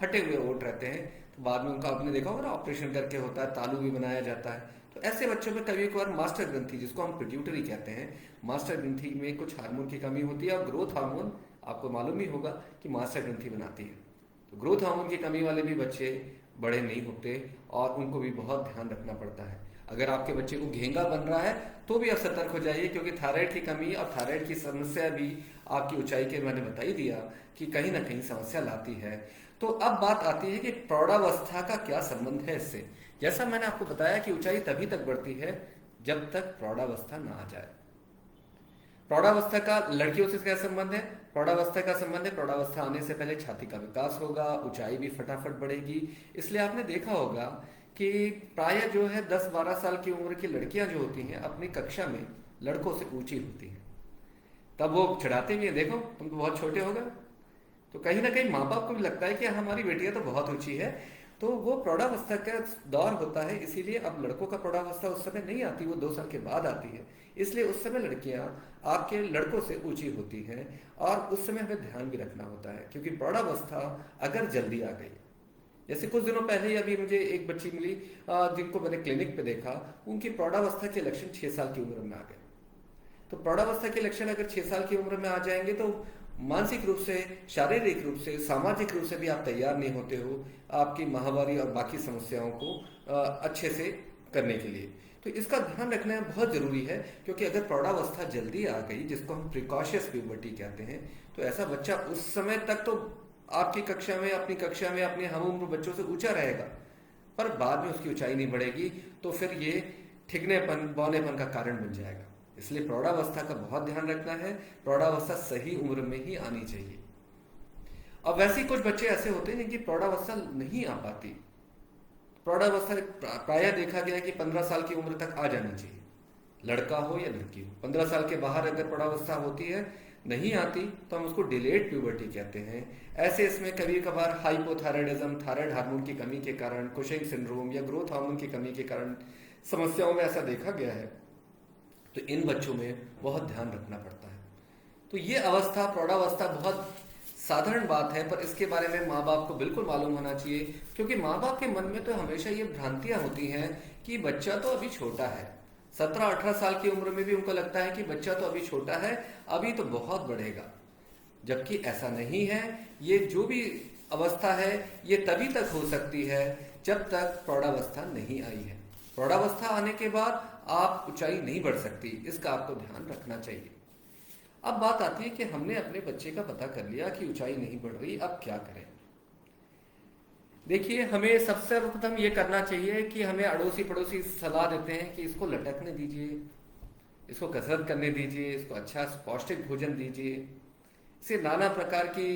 फटे हुए ओठ रहते हैं, तो बाद में उनका आपने देखा होगा ना, ऑपरेशन करके होता है, तालू भी बनाया जाता है। तो ऐसे बच्चों में कभी कभार मास्टर ग्रंथि, जिसको हम पिट्यूटरी कहते हैं, मास्टर ग्रंथि में कुछ हार्मोन की कमी होती है, और ग्रोथ हार्मोन आपको मालूम ही होगा कि मास्टर ग्रंथि बनाती है। तो ग्रोथ हार्मोन की कमी वाले भी बच्चे बड़े नहीं होते, और उनको भी बहुत ध्यान रखना पड़ता है। अगर आपके बच्चे को घेंगा बन रहा है तो भी आप सतर्क हो जाइए, क्योंकि थायराइड की कमी और थायराइड की समस्या भी आपकी ऊंचाई के, मैंने बता ही दिया कि कहीं ना कहीं समस्या लाती है। तो अब बात आती है कि प्रौढ़ावस्था का क्या संबंध है इससे। जैसा मैंने आपको बताया कि ऊंचाई तभी तक बढ़ती है जब तक प्रौढ़ावस्था ना आ जाए। प्रौढ़ावस्था का लड़कियों से क्या संबंध है? प्रौढ़ावस्था का संबंध है, प्रौढ़ावस्था आने से पहले छाती का विकास होगा, ऊंचाई भी फटाफट बढ़ेगी। इसलिए आपने देखा होगा कि प्राय जो है 10-12 साल की उम्र की लड़कियां जो होती हैं अपनी कक्षा में लड़कों से ऊंची होती हैं, तब वो चिढ़ाते भी हैं, देखो तुम तो बहुत छोटे हो गए। तो कहीं ना कहीं माँ बाप को भी लगता है कि हमारी बेटियां तो बहुत ऊंची है। तो वो प्रौढ़ावस्था का दौर होता है, इसीलिए अब लड़कों का प्रौढ़ावस्था उस समय नहीं आती, वो 2 साल के बाद आती है। इसलिए उस समय लड़कियां आपके लड़कों से ऊंची होती हैं, और उस समय हमें ध्यान भी रखना होता है, क्योंकि प्रौढ़ावस्था अगर जल्दी आ गई, जैसे कुछ दिनों पहले ही अभी मुझे एक बच्ची मिली जिनको मैंने क्लिनिक पे देखा, उनकी प्रौढ़ावस्था के लक्षण 6 साल की उम्र में आ गए। तो प्रौढ़ावस्था के लक्षण अगर 6 साल की उम्र में आ जाएंगे तो मानसिक रूप से, शारीरिक रूप से, सामाजिक रूप से भी आप तैयार नहीं होते हो आपकी माहवारी और बाकी समस्याओं को अच्छे से करने के लिए। तो इसका ध्यान रखना बहुत जरूरी है, क्योंकि अगर प्रौढ़ावस्था जल्दी आ गई, जिसको हम प्रिकॉशियस प्यूबर्टी कहते हैं, तो ऐसा बच्चा उस समय तक तो आपकी कक्षा में, अपनी कक्षा में अपने हम उम्र बच्चों से ऊंचा रहेगा, पर बाद में उसकी ऊंचाई नहीं बढ़ेगी, तो फिर ये ठिकनेपन, बौनेपन का कारण बन जाएगा। इसलिए प्रौढ़ावस्था का बहुत ध्यान रखना है। प्रौढ़ावस्था सही उम्र में ही आनी चाहिए। अब वैसे ही कुछ बच्चे ऐसे होते हैं जिनकी प्रौढ़ावस्था नहीं आ पाती। प्रौढ़ावस्था प्रायः देखा गया है कि 15 साल की उम्र तक आ जानी चाहिए, लड़का हो या लड़की हो। 15 साल के बाहर अगर प्रौढ़ावस्था होती है नहीं आती तो हम उसको डिलेड प्यूबर्टी कहते हैं। ऐसे इसमें कभी कभार हाइपोथायराइडिज्म, थायराइड हार्मोन की कमी के कारण, कुशिंग सिंड्रोम या ग्रोथ हार्मोन की कमी के कारण समस्याओं में ऐसा देखा गया है। तो इन बच्चों में बहुत ध्यान रखना पड़ता है। तो ये अवस्था, प्रौढ़ावस्था, बहुत साधारण बात है, पर इसके बारे में माँ बाप को बिल्कुल मालूम होना चाहिए, क्योंकि माँ बाप के मन में तो हमेशा ये भ्रांतियां होती हैं कि बच्चा तो अभी छोटा है। 17-18 साल की उम्र में भी उनको लगता है कि बच्चा तो अभी छोटा है, अभी तो बहुत बढ़ेगा। जबकि ऐसा नहीं है। ये जो भी अवस्था है ये तभी तक हो सकती है जब तक प्रौढ़ावस्था नहीं आई है। प्रौढ़ावस्था आने के बाद आप ऊंचाई नहीं बढ़ सकती, इसका आपको ध्यान रखना चाहिए। अब बात आती है कि हमने अपने बच्चे का पता कर लिया कि ऊंचाई नहीं बढ़ रही, अब क्या करें। देखिए, हमें सबसे प्रथम ये करना चाहिए कि हमें अड़ोसी पड़ोसी सलाह देते हैं कि इसको लटकने दीजिए, इसको कसरत करने दीजिए, इसको अच्छा पौष्टिक भोजन दीजिए, इसे नाना प्रकार की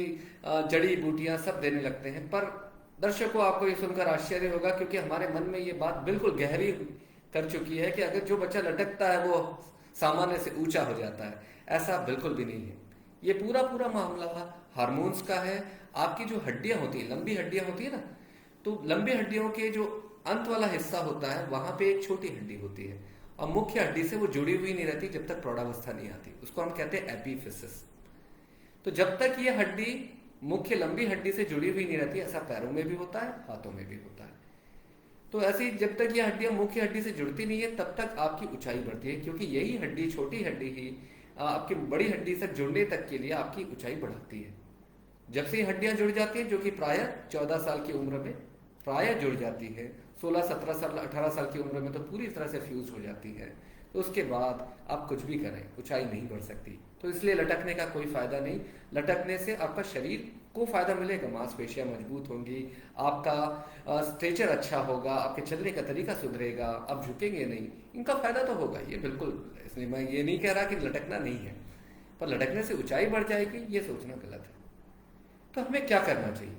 जड़ी बूटियां सब देने लगते हैं। पर दर्शकों, आपको ये सुनकर आश्चर्य होगा, क्योंकि हमारे मन में ये बात बिल्कुल गहरी कर चुकी है कि अगर जो बच्चा लटकता है वो सामान्य से ऊंचा हो जाता है। ऐसा बिल्कुल भी नहीं है। ये पूरा पूरा मामला हार्मोन्स का है। आपकी जो हड्डियां होती है, लंबी हड्डियां होती है ना, तो लंबी हड्डियों के जो अंत वाला हिस्सा होता है वहां पे एक छोटी हड्डी होती है, और मुख्य हड्डी से वो जुड़ी हुई नहीं रहती जब तक प्रौढ़ावस्था नहीं आती। उसको हम कहते हैं एपीफिसिस। तो जब तक ये हड्डी मुख्य लंबी हड्डी से जुड़ी हुई नहीं रहती, ऐसा पैरों में भी होता है, हाथों में भी होता है। तो ऐसे ही जब तक ये हड्डियां मुख्य हड्डी से जुड़ती नहीं है तब तक आपकी ऊंचाई बढ़ती है, क्योंकि यही हड्डी, छोटी हड्डी ही आपकी बड़ी हड्डी से जुड़ने तक के लिए आपकी ऊंचाई बढ़ाती है। जब से ये हड्डियां जुड़ जाती हैं, जो कि प्राय 14 साल की उम्र में प्राय जुड़ जाती है, 16, 17 साल, 18 साल की उम्र में तो पूरी तरह से फ्यूज हो जाती है, तो उसके बाद आप कुछ भी करें, ऊंचाई नहीं बढ़ सकती। तो इसलिए लटकने का कोई फायदा नहीं। लटकने से आपका शरीर को फायदा मिलेगा, मांसपेशियां मजबूत होंगी, आपका स्ट्रेचर अच्छा होगा, आपके चलने का तरीका सुधरेगा, आप झुकेंगे नहीं, इनका फायदा तो होगा ये बिल्कुल। इसलिए मैं ये नहीं कह रहा कि लटकना नहीं है, पर लटकने से ऊंचाई बढ़ जाएगी ये सोचना गलत है। तो हमें क्या करना चाहिए?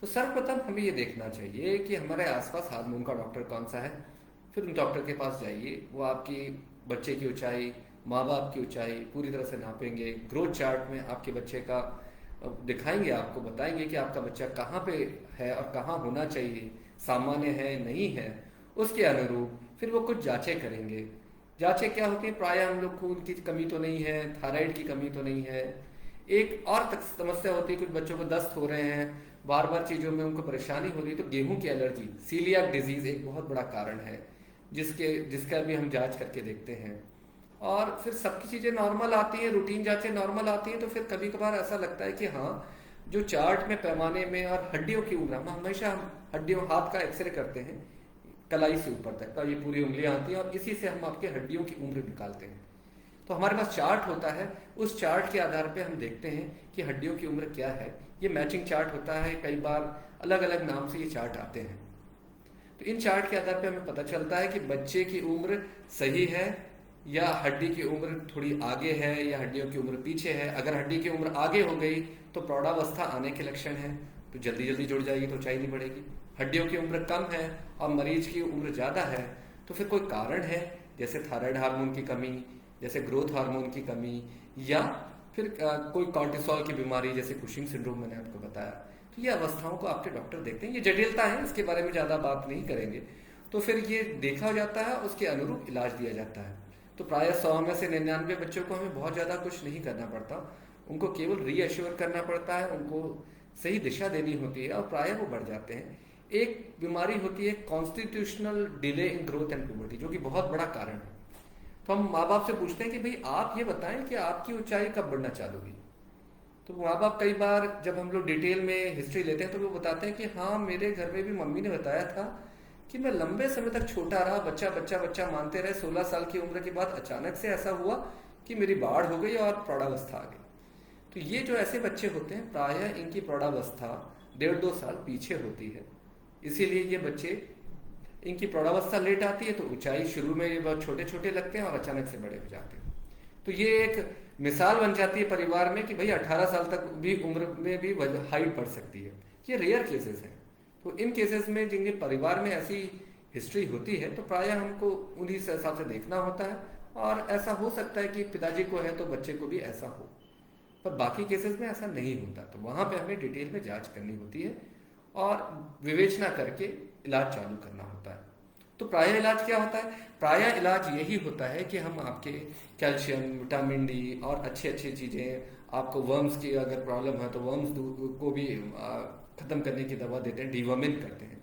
तो सर्वप्रथम हमें ये देखना चाहिए कि हमारे आसपास हार्मोन का डॉक्टर कौन सा है। फिर उन डॉक्टर के पास जाइए, वो आपकी बच्चे की ऊंचाई, माँ बाप की ऊंचाई पूरी तरह से नापेंगे। ग्रोथ चार्ट में आपके बच्चे का दिखाएंगे, आपको बताएंगे कि आपका बच्चा कहाँ पे है और कहाँ होना चाहिए, सामान्य है नहीं है। उसके अनुरूप फिर वो कुछ जांचें करेंगे। जांचें क्या होती है? प्राय हम लोग खून की कमी तो नहीं है, थायराइड की कमी तो नहीं है। एक और तक समस्या होती है, कुछ बच्चों को दस्त हो रहे हैं, बार बार चीजों में उनको परेशानी हो रही है, तो गेहूं की एलर्जी, सीलियाक डिजीज एक बहुत बड़ा कारण है जिसका भी हम जांच करके देखते हैं। और फिर सबकी चीजें नॉर्मल आती हैं, रूटीन जांचें नॉर्मल आती हैं, तो फिर कभी कभार ऐसा लगता है कि हाँ, जो चार्ट में पैमाने में और हड्डियों की उम्र, हम हमेशा हड्डियों, हाथ का एक्सरे करते हैं कलाई से ऊपर तक का, ये पूरी उंगलियां आती हैं और इसी से हम आपके हड्डियों की उम्र निकालते हैं। तो हमारे पास चार्ट होता है, उस चार्ट के आधार पे हम देखते हैं कि हड्डियों की उम्र क्या है। ये मैचिंग चार्ट होता है, कई बार अलग अलग नाम से ये चार्ट आते हैं। तो इन चार्ट के आधार पे हमें पता चलता है कि बच्चे की उम्र सही है या हड्डी की उम्र थोड़ी आगे है या हड्डियों की उम्र पीछे है। अगर हड्डी की उम्र आगे हो गई तो प्रौढ़ावस्था आने के लक्षण है, तो जल्दी जल्दी जुड़ जाएगी तो ऊंचाई नहीं बढ़ेगी। हड्डियों की उम्र कम है और मरीज की उम्र ज्यादा है, तो फिर कोई कारण है, जैसे थायराइड हार्मोन की कमी, जैसे ग्रोथ हार्मोन की कमी, या फिर कोई कॉर्टिसोल की बीमारी जैसे कुशिंग सिंड्रोम मैंने आपको बताया। तो ये अवस्थाओं को आपके डॉक्टर देखते हैं। ये जटिलता है, इसके बारे में ज्यादा बात नहीं करेंगे। तो फिर ये देखा जाता है, उसके अनुरूप इलाज दिया जाता है। तो प्राय 100 में से 99 बच्चों को हमें बहुत ज्यादा कुछ नहीं करना पड़ता, उनको केवल रीअश्योर करना पड़ता है, उनको सही दिशा देनी होती है और प्राय वो बढ़ जाते हैं। एक बीमारी होती है constitutional delay in growth and puberty, जो कि बहुत बड़ा कारण है। तो हम माँ बाप से पूछते हैं कि भाई आप ये बताएं कि आपकी ऊंचाई कब बढ़ना चालू हुई। तो माँ बाप कई बार जब हम लोग डिटेल में हिस्ट्री लेते हैं तो वो बताते हैं कि हाँ, मेरे घर में भी मम्मी ने बताया था कि मैं लंबे समय तक छोटा रहा, बच्चा बच्चा बच्चा मानते रहे। 16 साल की उम्र के बाद अचानक से ऐसा हुआ कि मेरी बाढ़ हो गई और प्रौढ़ावस्था आ गई। तो ये जो ऐसे बच्चे होते हैं, प्रायः इनकी प्रौढ़ावस्था 1.5-2 साल पीछे होती है। इसीलिए ये बच्चे, इनकी प्रौढ़ावस्था लेट आती है तो ऊंचाई शुरू में ये बहुत छोटे छोटे लगते हैं और अचानक से बड़े हो जाते हैं। तो ये एक मिसाल बन जाती है परिवार में कि भाई 18 साल तक भी उम्र में भी हाइट बढ़ सकती है। ये रेयर केसेस हैं। तो इन केसेस में जिनके परिवार में ऐसी हिस्ट्री होती है तो प्राय हमको उन्हीं हिसाब से देखना होता है, और ऐसा हो सकता है कि पिताजी को है तो बच्चे को भी ऐसा हो। पर बाकी केसेस में ऐसा नहीं होता, तो वहाँ पे हमें डिटेल में जांच करनी होती है और विवेचना करके इलाज चालू करना होता है। तो प्रायः इलाज क्या होता है? प्रायः इलाज यही होता है कि हम आपके कैल्शियम, विटामिन डी और अच्छी अच्छी चीज़ें, आपको वर्म्स की अगर प्रॉब्लम है तो वर्म्स को भी ख़त्म करने की दवा देते हैं, डीवर्मिंग करते हैं।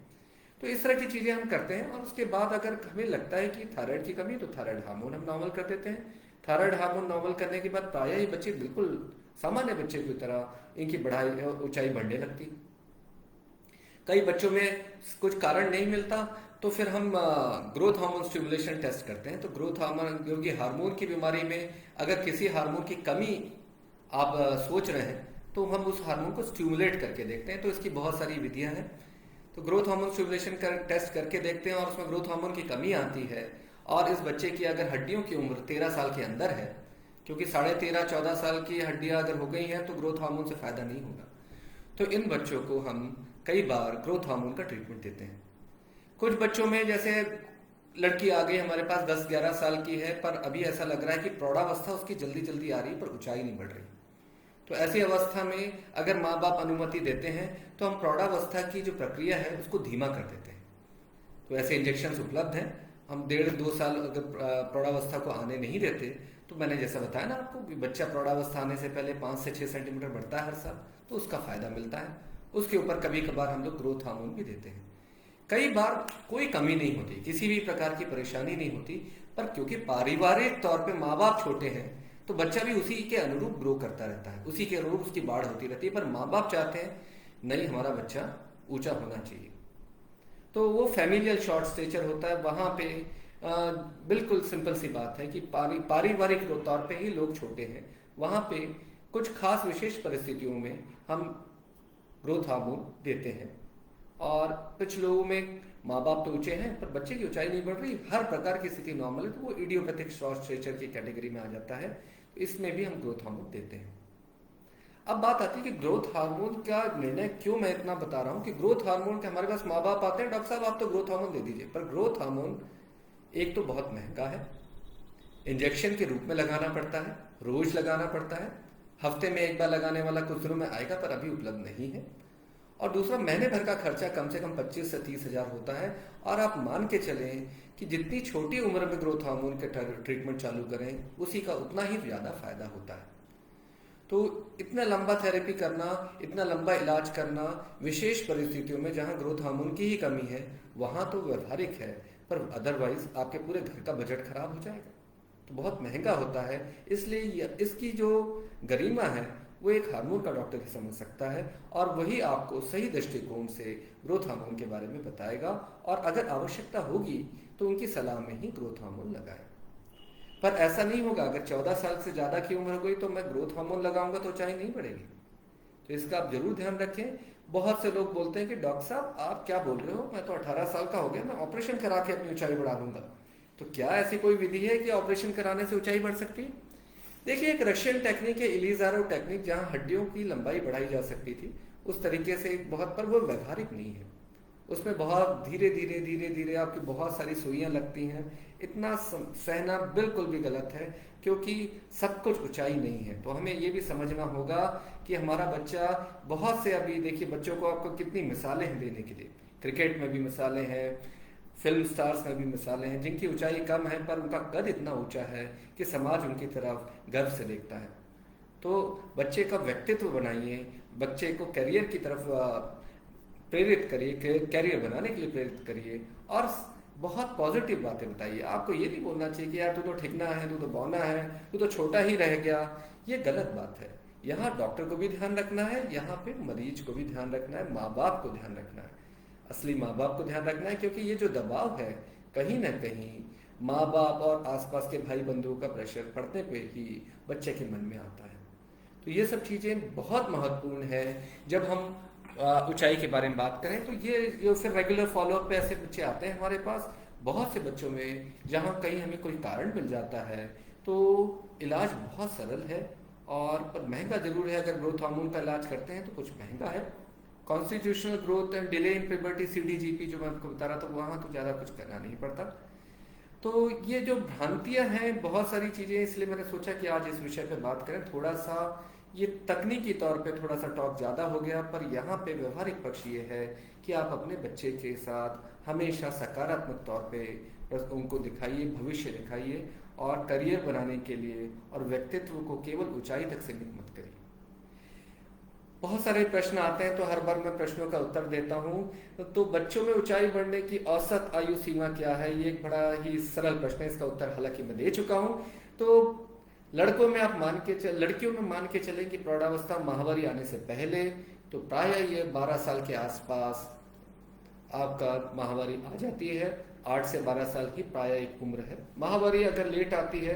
तो इस तरह की चीज़ें हम करते हैं और उसके बाद अगर हमें लगता है कि थायराइड की कमी, तो थायराइड हार्मोन हम नॉर्मल कर देते हैं। थायराइड हार्मोन नॉर्मल करने के बाद प्रायः ये बच्चे बिल्कुल सामान्य बच्चे की तरह इनकी बढ़ाई ऊंचाई बढ़ने लगती। कई बच्चों में कुछ कारण नहीं मिलता तो फिर हम ग्रोथ हार्मोन स्टिमुलेशन टेस्ट करते हैं। तो ग्रोथ हार्मोन, क्योंकि हार्मोन की बीमारी में अगर किसी हार्मोन की कमी आप सोच रहे हैं तो हम उस हार्मोन को स्टिमुलेट करके देखते हैं। तो इसकी बहुत सारी विधियां हैं। तो ग्रोथ हार्मोन स्टिमुलेशन कर टेस्ट करके देखते हैं और उसमें ग्रोथ हार्मोन की कमी आती है और इस बच्चे की अगर हड्डियों की उम्र 13 साल के अंदर है, क्योंकि 13.5-14 साल की हड्डियां अगर हो गई हैं तो ग्रोथ हार्मोन से फायदा नहीं होगा, तो इन बच्चों को हम कई बार ग्रोथ हार्मोन का ट्रीटमेंट देते हैं। कुछ बच्चों में, जैसे लड़की आ गई हमारे पास 10-11 साल की है पर अभी ऐसा लग रहा है कि प्रौढ़ावस्था उसकी जल्दी जल्दी आ रही है पर ऊंचाई नहीं बढ़ रही, तो ऐसी अवस्था में अगर माँ बाप अनुमति देते हैं तो हम प्रौढ़ावस्था की जो प्रक्रिया है उसको धीमा कर देते हैं। तो ऐसे इंजेक्शन उपलब्ध हैं। हम 1.5-2 साल अगर प्रौढ़ावस्था को आने नहीं देते तो मैंने जैसा बताया ना आपको कि बच्चा प्रौढ़ावस्था आने से पहले 5 से 6 सेंटीमीटर बढ़ता है हर साल, तो उसका फायदा मिलता है। उसके ऊपर कभी कभार हम लोग ग्रोथ हार्मोन भी देते हैं। कई बार कोई कमी नहीं होती, किसी भी प्रकार की परेशानी नहीं होती, पर क्योंकि पारिवारिक तौर पे माँ बाप छोटे हैं तो बच्चा भी उसी के अनुरूप ग्रो करता रहता है, उसी के अनुरूप उसकी बाढ़ होती रहती है। पर माँ बाप चाहते हैं नहीं, हमारा बच्चा ऊंचा होना चाहिए, तो वो फैमिलियल शॉर्ट स्टेचर होता है। वहाँ पे बिल्कुल सिंपल सी बात है कि पारिवारिक तौर पे ही लोग छोटे हैं, वहाँ पे कुछ खास विशेष परिस्थितियों में हम ग्रोथ हार्मोन देते हैं। और कुछ लोगों में माँ बाप तो ऊंचे हैं पर बच्चे की ऊंचाई नहीं बढ़ रही, हर प्रकार की स्थिति नॉर्मल है, तो वो इडियोपैथिक शॉर्ट स्ट्रेचर की कैटेगरी में आ जाता है। तो इसमें भी हम ग्रोथ हार्मोन देते हैं। अब बात आती है कि ग्रोथ हार्मोन का निर्णय क्यों मैं इतना बता रहा हूँ कि ग्रोथ हार्मोन के हमारे पास माँ बाप आते हैं, डॉक्टर साहब आप तो ग्रोथ हार्मोन दे दीजिए, पर ग्रोथ हार्मोन एक तो बहुत महंगा है, इंजेक्शन के रूप में लगाना पड़ता है, रोज लगाना पड़ता है, हफ्ते में एक बार लगाने वाला कुछ दिनों में आएगा पर अभी उपलब्ध नहीं है, और दूसरा महीने भर का खर्चा कम से कम 25 से 30 हजार होता है। और आप मान के चलें कि जितनी छोटी उम्र में ग्रोथ हार्मोन के ट्रीटमेंट चालू करें उसी का उतना ही ज्यादा फायदा होता है। तो इतना लंबा थेरेपी करना, इतना लंबा इलाज करना विशेष परिस्थितियों में जहां ग्रोथ हार्मोन की ही कमी है वहां तो व्यवहारिक है, पर अदरवाइज आपके पूरे घर का बजट खराब हो जाएगा, तो बहुत महंगा होता है। इसलिए इसकी जो गरिमा है वो एक हार्मोन का डॉक्टर ही समझ सकता है और वही आपको सही दृष्टिकोण से ग्रोथ हार्मोन के बारे में बताएगा, और अगर आवश्यकता होगी तो उनकी सलाह में ही ग्रोथ हार्मोन लगाए। पर ऐसा नहीं होगा, अगर 14 साल से ज्यादा की उम्र हो गई तो मैं ग्रोथ हार्मोन लगाऊंगा तो ऊंचाई नहीं बढ़ेगी, तो इसका आप जरूर ध्यान रखें। बहुत से लोग बोलते हैं कि डॉक्टर साहब आप क्या बोल रहे हो, मैं तो 18 साल का हो गया, मैं ऑपरेशन करा के अपनी ऊंचाई बढ़ा लूंगा। तो क्या ऐसी कोई विधि है कि ऑपरेशन कराने से ऊंचाई बढ़ सकती है? देखिए, एक रशियन टेक्निक है इलीजारोव टेक्निक, जहां हड्डियों की लंबाई बढ़ाई जा सकती थी उस तरीके से बहुत, पर वो व्यवहारिक नहीं है। उसमें बहुत धीरे धीरे धीरे धीरे आपकी बहुत सारी सुइयां लगती हैं, इतना सहना बिल्कुल भी गलत है, क्योंकि सब कुछ ऊंचाई नहीं है। तो हमें ये भी समझना होगा कि हमारा बच्चा, बहुत से अभी देखिए बच्चों को आपको कितनी मिसालें हैं देने के लिए, क्रिकेट में भी मिसालें हैं, फिल्म स्टार्स में भी मिसालें हैं जिनकी ऊंचाई कम है पर उनका कद इतना ऊंचा है कि समाज उनकी तरफ गर्व से देखता है। तो बच्चे का व्यक्तित्व बनाइए, बच्चे को करियर की तरफ प्रेरित करिए, कैरियर बनाने के लिए प्रेरित करिए और बहुत पॉजिटिव बातें बताइए। आपको ये नहीं बोलना चाहिए कि यार तू तो ठिकना है, तू तो बौना है, तू तो छोटा ही रह गया, ये गलत बात है। यहाँ डॉक्टर को भी ध्यान रखना है, यहाँ पे मरीज को भी ध्यान रखना है, माँ बाप को ध्यान रखना है, असली माँ बाप को ध्यान रखना है, क्योंकि ये जो दबाव है कहीं ना कहीं माँ बाप और आसपास के भाई बंधुओं का प्रेशर पड़ने पे ही बच्चे के मन में आता है। तो ये सब चीज़ें बहुत महत्वपूर्ण है। जब हम ऊंचाई के बारे में बात करें तो ये जो फिर रेगुलर फॉलोअप पे ऐसे बच्चे आते हैं हमारे पास, बहुत से बच्चों में जहाँ कहीं हमें कोई कारण मिल जाता है तो इलाज बहुत सरल है और पर महंगा जरूर है। अगर ग्रोथ हार्मोन का इलाज करते हैं तो कुछ महंगा है। Constitutional growth and delay in puberty CDGP जो मैं आपको बता रहा था, वहाँ तो ज़्यादा कुछ करना नहीं पड़ता। तो ये जो भ्रांतियाँ हैं बहुत सारी चीज़ें, इसलिए मैंने सोचा कि आज इस विषय पे बात करें थोड़ा सा, ये तकनीकी तौर पे थोड़ा सा टॉक ज़्यादा हो गया, पर यहाँ पे व्यवहारिक पक्ष ये है कि आप अपने बच्चे के साथ हमेशा सकारात्मक तौर पे बस उनको दिखाइए, भविष्य दिखाइए, और करियर बनाने के लिए और व्यक्तित्व को केवल ऊंचाई तक सीमित मत करिए। बहुत सारे प्रश्न आते हैं तो हर बार मैं प्रश्नों का उत्तर देता हूँ। तो बच्चों में ऊंचाई बढ़ने की औसत आयु सीमा क्या है, ये एक बड़ा ही सरल प्रश्न है। इसका उत्तर हालांकि मैं दे चुका हूँ। तो लड़कों में आप लड़कियों में मान के चलें कि प्रौढ़ावस्था माहवारी आने से पहले, तो प्राय ये 12 साल के आसपास आपका माहवारी आ जाती है। 8 से 12 साल की प्राय एक उम्र है। माहवारी अगर लेट आती है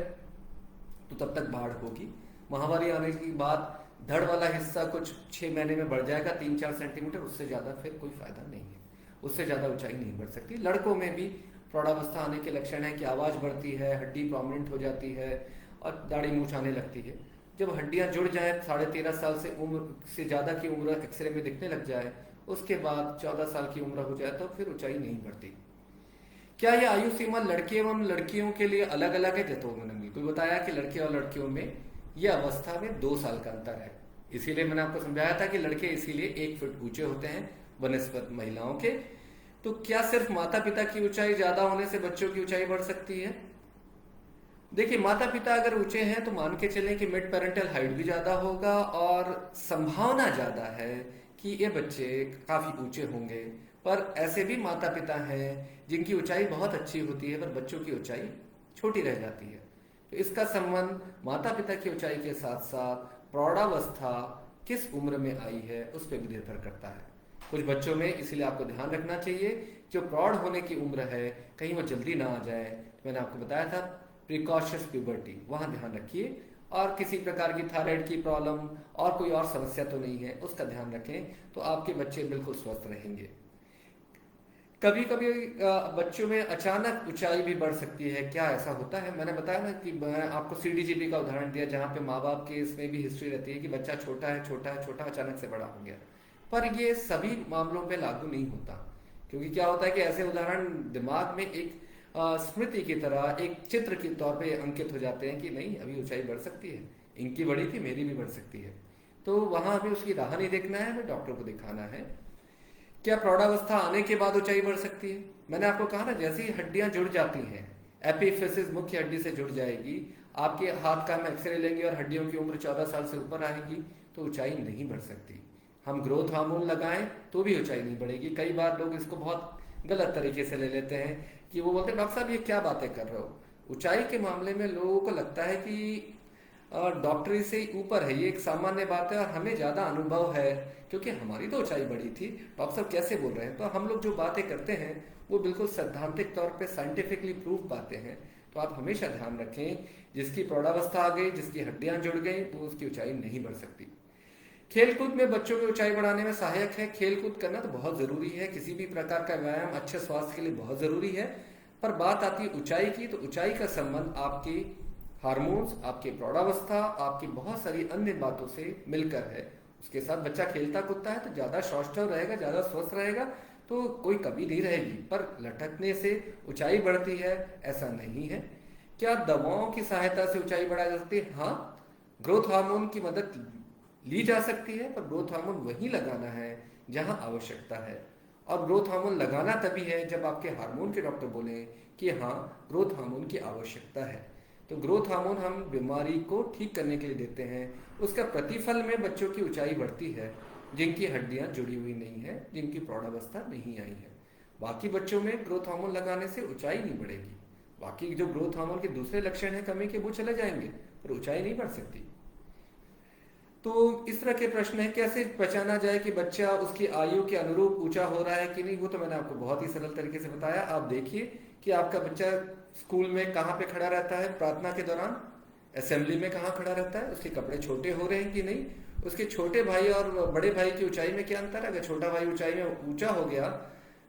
तो तब तक बाढ़ होगी। माहवारी आने के बाद धड़ वाला हिस्सा कुछ 6 महीने में बढ़ जाएगा 3-4 सेंटीमीटर, उससे ज़्यादा फिर कोई फायदा नहीं है, उससे ज़्यादा ऊंचाई नहीं बढ़ सकती। लड़कों में भी प्रौढ़ावस्था आने के लक्षण है कि आवाज़ बढ़ती है, हड्डी प्रोमिनेंट हो जाती है और दाढ़ी मूंछ आने लगती है। जब हड्डियां जुड़ जाए 13.5 साल से उम्र से ज़्यादा की उम्र एक्सरे में दिखने लग जाए, उसके बाद 14 साल की उम्र हो जाए, तो फिर ऊंचाई नहीं बढ़ती। क्या ये आयु सीमा लड़के एवं लड़कियों के लिए अलग अलग है? जैसे उन्होंने बिल्कुल बताया कि लड़के और लड़कियों में यह अवस्था में 2 साल का अंतर है। इसीलिए मैंने आपको समझाया था कि लड़के इसीलिए 1 फीट ऊंचे होते हैं बनस्पत महिलाओं के। तो क्या सिर्फ माता पिता की ऊंचाई ज्यादा होने से बच्चों की ऊंचाई बढ़ सकती है? देखिए, माता पिता अगर ऊंचे हैं तो मान के चलें कि मिड पेरेंटल हाइट भी ज्यादा होगा और संभावना ज्यादा है कि ये बच्चे काफी ऊंचे होंगे। पर ऐसे भी माता पिता हैं जिनकी ऊंचाई बहुत अच्छी होती है पर बच्चों की ऊंचाई छोटी रह जाती है। तो इसका संबंध माता पिता की ऊंचाई के साथ साथ प्रौढ़ावस्था किस उम्र में आई है उस पर भी निर्भर करता है। कुछ बच्चों में इसीलिए आपको ध्यान रखना चाहिए, जो प्रौढ़ होने की उम्र है कहीं वो जल्दी ना आ जाए। तो मैंने आपको बताया था प्रिकॉशियस प्यूबर्टी, वहां ध्यान रखिए। और किसी प्रकार की थायराइड की प्रॉब्लम और कोई और समस्या तो नहीं है, उसका ध्यान रखें, तो आपके बच्चे बिल्कुल स्वस्थ रहेंगे। कभी कभी बच्चों में अचानक ऊंचाई भी बढ़ सकती है। क्या ऐसा होता है? मैंने बताया ना कि मैं आपको सीडीजीपी का उदाहरण दिया, जहाँ पे माँ बाप के इसमें भी हिस्ट्री रहती है कि बच्चा छोटा है छोटा है छोटा, अचानक से बड़ा हो गया। पर ये सभी मामलों पे लागू नहीं होता, क्योंकि क्या होता है कि ऐसे उदाहरण दिमाग में एक स्मृति की तरह, एक चित्र के तौर पे अंकित हो जाते हैं कि नहीं, अभी ऊंचाई बढ़ सकती है, इनकी बढ़ी थी मेरी भी बढ़ सकती है। तो वहां हमें उसकी राह नहीं देखना है, हमें डॉक्टर को दिखाना है। क्या प्रौढ़ावस्था आने के बाद ऊंचाई बढ़ सकती है? मैंने आपको कहा ना, जैसी हड्डियां जुड़ जाती हैं, एपिफिसिस मुख्य हड्डी से जुड़ जाएगी, आपके हाथ का हम एक्सरे लेंगे और हड्डियों की उम्र 14 साल से ऊपर आएगी, तो ऊंचाई नहीं बढ़ सकती। हम ग्रोथ हार्मोन लगाएं तो भी ऊंचाई नहीं बढ़ेगी। कई बार लोग इसको बहुत गलत तरीके से ले लेते हैं कि वो बोलते हैं डॉक्टर साहब ये क्या बातें कर रहे हो। ऊंचाई के मामले में लोगों को लगता है कि डॉक्टरी से ऊपर है, ये एक सामान्य बात है और हमें ज्यादा अनुभव है क्योंकि हमारी तो ऊंचाई बढ़ी थी, डॉक्टर साहब कैसे बोल रहे हैं। तो हम लोग जो बातें करते हैं वो बिल्कुल सैद्धांतिक तौर पे साइंटिफिकली प्रूव बातें हैं। तो आप हमेशा ध्यान रखें, जिसकी प्रौढ़ावस्था आ गई, जिसकी हड्डियां जुड़ गई, तो उसकी ऊंचाई नहीं बढ़ सकती। खेलकूद में बच्चों की ऊंचाई बढ़ाने में सहायक है। खेलकूद करना तो बहुत जरूरी है, किसी भी प्रकार का व्यायाम अच्छे स्वास्थ्य के लिए बहुत जरूरी है। पर बात आती है ऊंचाई की, तो ऊंचाई का संबंध आपकी हार्मोन्स, आपकी प्रौढ़ावस्था, आपकी बहुत सारी अन्य बातों से मिलकर है। उसके साथ बच्चा खेलता कूदता है तो ज्यादा सौष्ठव रहेगा, ज्यादा स्वस्थ रहेगा, तो कोई कमी नहीं रहेगी। पर लटकने से ऊंचाई बढ़ती है ऐसा नहीं है। क्या दवाओं की सहायता से ऊंचाई बढ़ाई जा सकती है? हाँ, ग्रोथ हार्मोन की मदद ली जा सकती है, पर ग्रोथ हार्मोन वहीं लगाना है जहां आवश्यकता है। और ग्रोथ हार्मोन लगाना तभी है जब आपके हार्मोन के डॉक्टर बोले कि हाँ, ग्रोथ हार्मोन की आवश्यकता है। तो ग्रोथ हार्मोन हम बीमारी को ठीक करने के लिए देते हैं। उसका प्रतिफल में बच्चों की ऊंचाई बढ़ती है जिनकी हड्डियां जुड़ी हुई नहीं है, जिनकी प्रौढ़ावस्था नहीं आई है। बाकी बच्चों में ग्रोथ हार्मोन लगाने से ऊंचाई नहीं बढ़ेगी। बाकी जो ग्रोथ हार्मोन के दूसरे लक्षण है कमी के, वो चले जाएंगे, पर ऊंचाई नहीं बढ़ सकती। तो इस तरह के प्रश्न है, कैसे पहचाना जाए कि बच्चा उसकी आयु के अनुरूप ऊंचा हो रहा है कि नहीं? वो तो मैंने आपको बहुत ही सरल तरीके से बताया। आप देखिए कि आपका बच्चा स्कूल में कहाँ पे खड़ा रहता है प्रार्थना के दौरान, असेंबली में कहाँ खड़ा रहता है, उसके कपड़े छोटे हो रहे हैं कि नहीं, उसके छोटे भाई और बड़े भाई की ऊंचाई में क्या अंतर है। अगर छोटा भाई ऊंचाई में ऊंचा हो गया,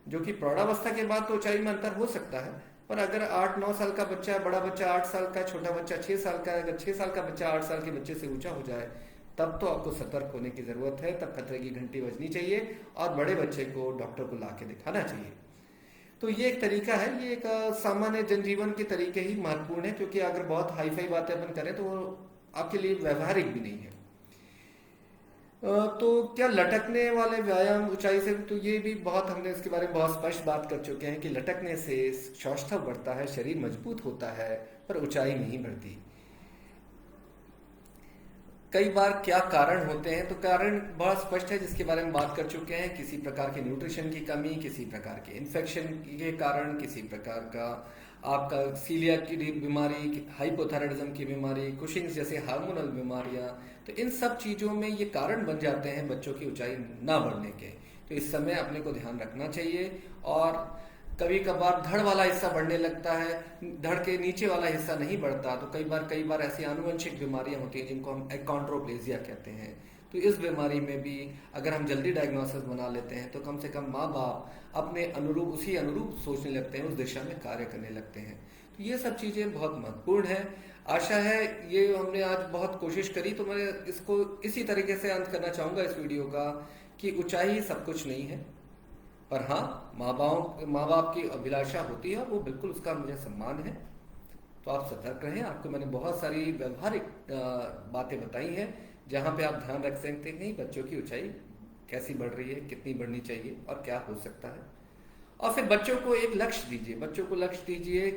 जो कि प्रौढ़ावस्था के बाद तो ऊंचाई में अंतर हो सकता है, पर अगर 8-9 साल का बच्चा, बड़ा बच्चा 8 साल का, छोटा बच्चा 6 साल का, अगर 6 साल का बच्चा 8 साल के बच्चे से ऊंचा हो जाए, तब तो आपको सतर्क होने की जरूरत है, तब खतरे की घंटी बजनी चाहिए और बड़े बच्चे को डॉक्टर को ला के दिखाना चाहिए। तो ये एक तरीका है, ये एक सामान्य जनजीवन के तरीके ही महत्वपूर्ण है, क्योंकि अगर बहुत हाईफाई बातें अपन करें तो वो आपके लिए व्यवहारिक भी नहीं है। तो क्या लटकने वाले व्यायाम ऊंचाई से, तो ये भी बहुत हमने इसके बारे में बहुत स्पष्ट बात कर चुके हैं कि लटकने से सौष्ठव बढ़ता है, शरीर मजबूत होता है, पर ऊंचाई नहीं बढ़ती। कई बार क्या कारण होते हैं, तो कारण बहुत स्पष्ट है जिसके बारे में बात कर चुके हैं। किसी प्रकार की न्यूट्रिशन की कमी, किसी प्रकार के इन्फेक्शन के कारण, किसी प्रकार का आपका सीलियाक की बीमारी, हाइपोथायराइडिज्म की बीमारी, कुशिंग्स जैसे हार्मोनल बीमारियां, तो इन सब चीज़ों में ये कारण बन जाते हैं बच्चों की ऊंचाई ना बढ़ने के। तो इस समय अपने को ध्यान रखना चाहिए। और कभी कभार धड़ वाला हिस्सा बढ़ने लगता है, धड़ के नीचे वाला हिस्सा नहीं बढ़ता, तो कई बार ऐसी आनुवंशिक बीमारियां होती हैं जिनको हम एकॉन्ड्रोप्लेजिया कहते हैं। तो इस बीमारी में भी अगर हम जल्दी डायग्नोसिस बना लेते हैं तो कम से कम माँ बाप अपने अनुरूप, उसी अनुरूप सोचने लगते हैं, उस दिशा में कार्य करने लगते हैं। तो ये सब चीज़ें बहुत महत्वपूर्ण है। आशा है ये हमने आज बहुत कोशिश करी, तो मैं इसको इसी तरीके से अंत करना चाहूँगा इस वीडियो का, कि ऊंचाई सब कुछ नहीं है, पर हाँ माँ बाप की अभिलाषा होती है और वो बिल्कुल उसका मुझे सम्मान है। तो आप सतर्क रहें। आपको मैंने बहुत सारी व्यवहारिक बातें बताई हैं जहाँ पे आप ध्यान रख सकते हैं कि बच्चों की ऊंचाई कैसी बढ़ रही है, कितनी बढ़नी चाहिए और क्या हो सकता है। और फिर बच्चों को एक लक्ष्य दीजिए, बच्चों को लक्ष्य दीजिए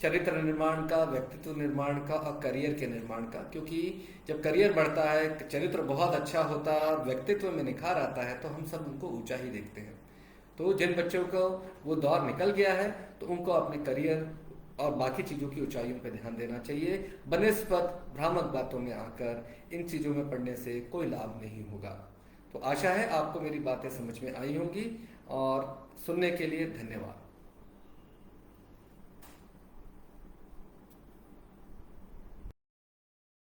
चरित्र निर्माण का, व्यक्तित्व निर्माण का और करियर के निर्माण का। क्योंकि जब करियर बढ़ता है, चरित्र बहुत अच्छा होता है, व्यक्तित्व में निखार आता है, तो हम सब उनको ऊंचा ही देखते हैं। तो जिन बच्चों को वो दौर निकल गया है, तो उनको अपने करियर और बाकी चीज़ों की ऊंचाइयों पर ध्यान देना चाहिए। बनिस्पत भ्रामक बातों में आकर इन चीज़ों में पढ़ने से कोई लाभ नहीं होगा। तो आशा है आपको मेरी बातें समझ में आई होंगी, और सुनने के लिए धन्यवाद।